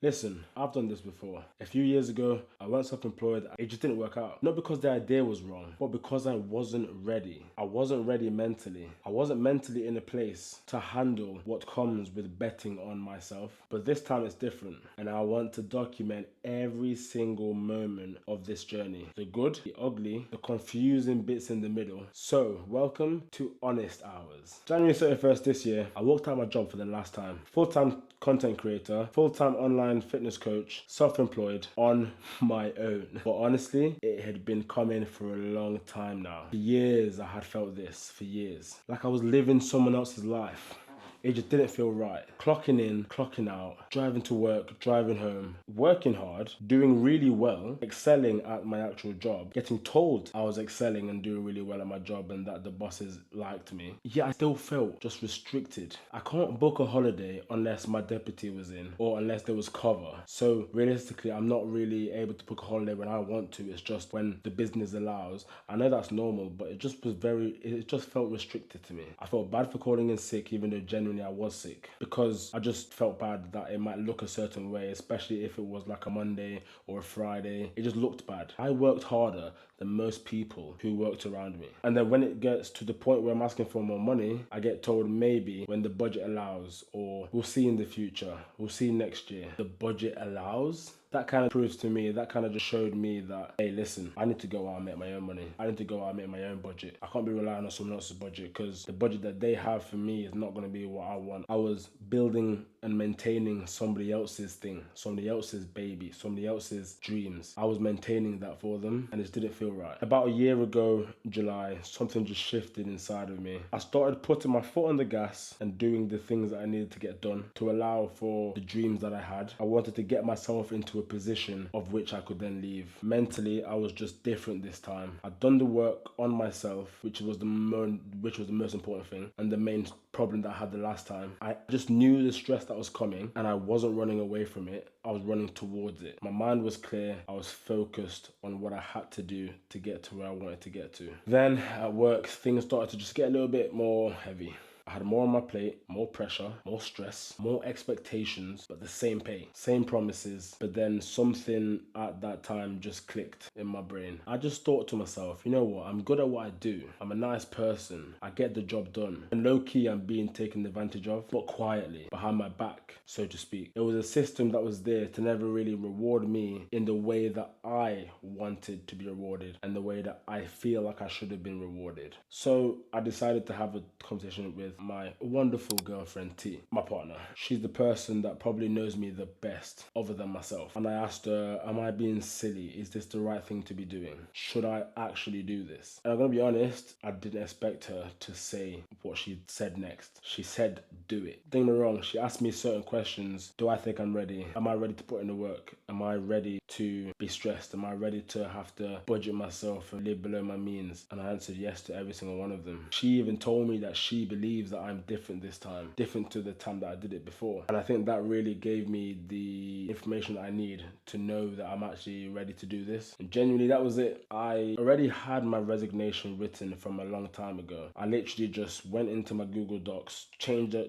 Listen, I've done this before. A few years ago, I went self-employed. It just didn't work out. Not because the idea was wrong, but because I wasn't ready. I wasn't ready mentally. I wasn't mentally in a place to handle what comes with betting on myself. But this time it's different. And I want to document every single moment of this journey. The good, the ugly, the confusing bits in the middle. So, welcome to Honest Hours. January 31st this year, I walked out my job for the last time. Full-time content creator, full-time online fitness coach, self-employed on my own. But honestly, it had been coming for a long time now. For years, I had felt this, for years. Like I was living someone else's life. It just didn't feel right. Clocking in, clocking out, driving to work, driving home, working hard, doing really well, excelling at my actual job, getting told I was excelling and doing really well at my job and that the bosses liked me. Yet I still felt just restricted. I can't book a holiday unless my deputy was in or unless there was cover. So realistically, I'm not really able to book a holiday when I want to. It's just when the business allows. I know that's normal, but it just felt restricted to me. I felt bad for calling in sick even though genuinely I was sick, because I just felt bad that it might look a certain way, especially if it was like a Monday or a Friday. It just looked bad. I worked harder than most people who worked around me. And then when it gets to the point where I'm asking for more money, I get told maybe when the budget allows, or we'll see in the future, we'll see next year. The budget allows? That kind of proves to me, that kind of just showed me that, hey, listen, I need to go out and make my own money. I need to go out and make my own budget. I can't be relying on someone else's budget, because the budget that they have for me is not going to be what I want. I was building and maintaining somebody else's thing, somebody else's baby, somebody else's dreams. I was maintaining that for them, and it didn't feel right. About a year ago, July, something just shifted inside of me. I started putting my foot on the gas and doing the things that I needed to get done to allow for the dreams that I had. I wanted to get myself into a position of which I could then leave. Mentally, I was just different this time. I'd done the work on myself, which was the most important thing, and the main problem that I had the last time. I just knew the stress that was coming, and I wasn't running away from it. I was running towards it. My mind was clear. I was focused on what I had to do to get to where I wanted to get to. Then at work, things started to just get a little bit more heavy. I had more on my plate, more pressure, more stress, more expectations, but the same pay, same promises. But then something at that time just clicked in my brain. I just thought to myself, you know what? I'm good at what I do. I'm a nice person. I get the job done. And low key, I'm being taken advantage of, but quietly, behind my back, so to speak. It was a system that was there to never really reward me in the way that I wanted to be rewarded and the way that I feel like I should have been rewarded. So I decided to have a conversation with my wonderful girlfriend T, my partner. She's the person that probably knows me the best other than myself. And I asked her, am I being silly? Is this the right thing to be doing? Should I actually do this? And I'm gonna be honest, I didn't expect her to say what she said next. She said, do it. Don't get me wrong, she asked me certain questions. Do I think I'm ready? Am I ready to put in the work? Am I ready to be stressed? Am I ready to have to budget myself and live below my means? And I answered yes to every single one of them. She even told me that she believes that I'm different this time, different to the time that I did it before. And I think that really gave me the information that I need to know that I'm actually ready to do this. And genuinely, that was it. I already had my resignation written from a long time ago. I literally just went into my Google Docs, changed the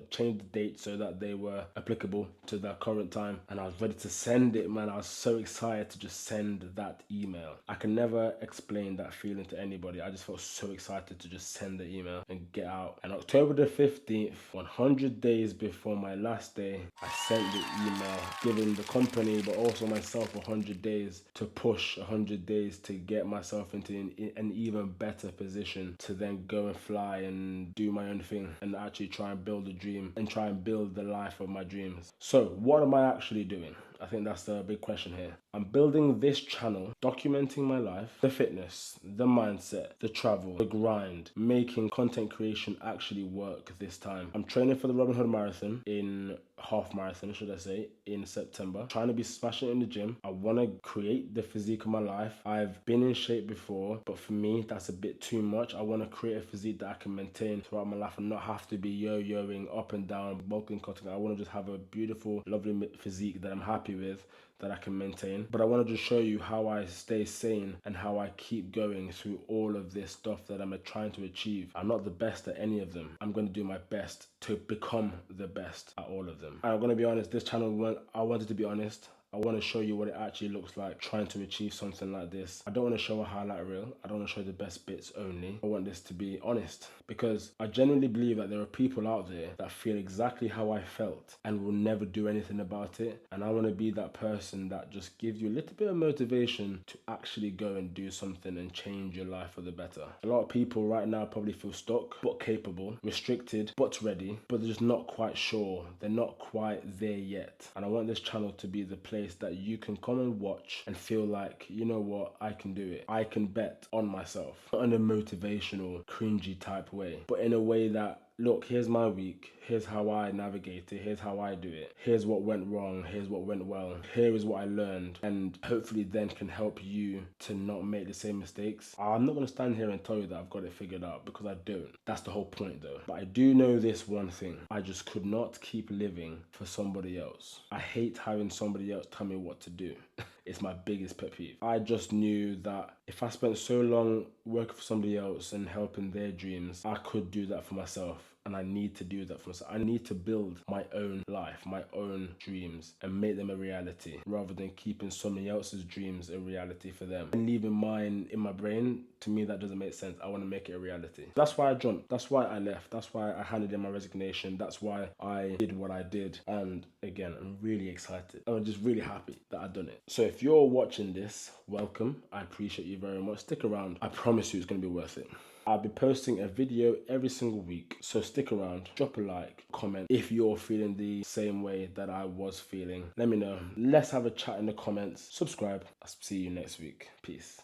date so that they were applicable to the current time, and I was ready to send it, man. I was so excited to just send that email. I can never explain that feeling to anybody. I just felt so excited to just send the email and get out. And October the 15th, 100 days before my last day, I sent the email giving the company but also myself 100 days to push, 100 days to get myself into an even better position to then go and fly and do my own thing and actually try and build a dream and try and build the life of my dreams. So what am I actually doing? I think that's the big question here. I'm building this channel, documenting my life, the fitness, the mindset, the travel, the grind, making content creation actually work this time. I'm training for the Robin Hood Marathon in half marathon, should I say, in September. Trying to be smashing in the gym. I want to create the physique of my life. I've been in shape before, but for me, that's a bit too much. I want to create a physique that I can maintain throughout my life and not have to be yo-yoing up and down, bulking, cutting. I want to just have a beautiful, lovely physique that I'm happy with, that I can maintain. insane, but I want to just show you how I stay sane and how I keep going through all of this stuff that I'm trying to achieve. I'm not the best at any of them. I'm going to do my best to become the best at all of them. And I'm going to be honest, this channel, I wanted to be honest. I want to show you what it actually looks like trying to achieve something like this. I don't want to show a highlight reel. I don't want to show the best bits only. I want this to be honest, because I genuinely believe that there are people out there that feel exactly how I felt and will never do anything about it. And I want to be that person that just gives you a little bit of motivation to actually go and do something and change your life for the better. A lot of people right now probably feel stuck, but capable, restricted, but ready, but they're just not quite sure. They're not quite there yet. And I want this channel to be the place that you can come and watch and feel like, you know what, I can do it. I can bet on myself. Not in a motivational, cringy type way, but in a way that, look, here's my week. Here's how I navigate it. Here's how I do it. Here's what went wrong. Here's what went well. Here is what I learned. And hopefully then can help you to not make the same mistakes. I'm not going to stand here and tell you that I've got it figured out, because I don't. That's the whole point though. But I do know this one thing. I just could not keep living for somebody else. I hate having somebody else tell me what to do. It's my biggest pet peeve. I just knew that if I spent so long working for somebody else and helping their dreams, I could do that for myself. And I need to do that for myself. I need to build my own life, my own dreams, and make them a reality, rather than keeping somebody else's dreams a reality for them and leaving mine in my brain. To me, that doesn't make sense. I want to make it a reality. That's why I jumped. That's why I left. That's why I handed in my resignation. That's why I did what I did. And again, I'm really excited. I'm just really happy that I've done it. So if you're watching this, welcome. I appreciate you very much. Stick around. I promise you it's going to be worth it. I'll be posting a video every single week, so stick around, drop a like, comment if you're feeling the same way that I was feeling. Let me know. Let's have a chat in the comments. Subscribe. I'll see you next week. Peace.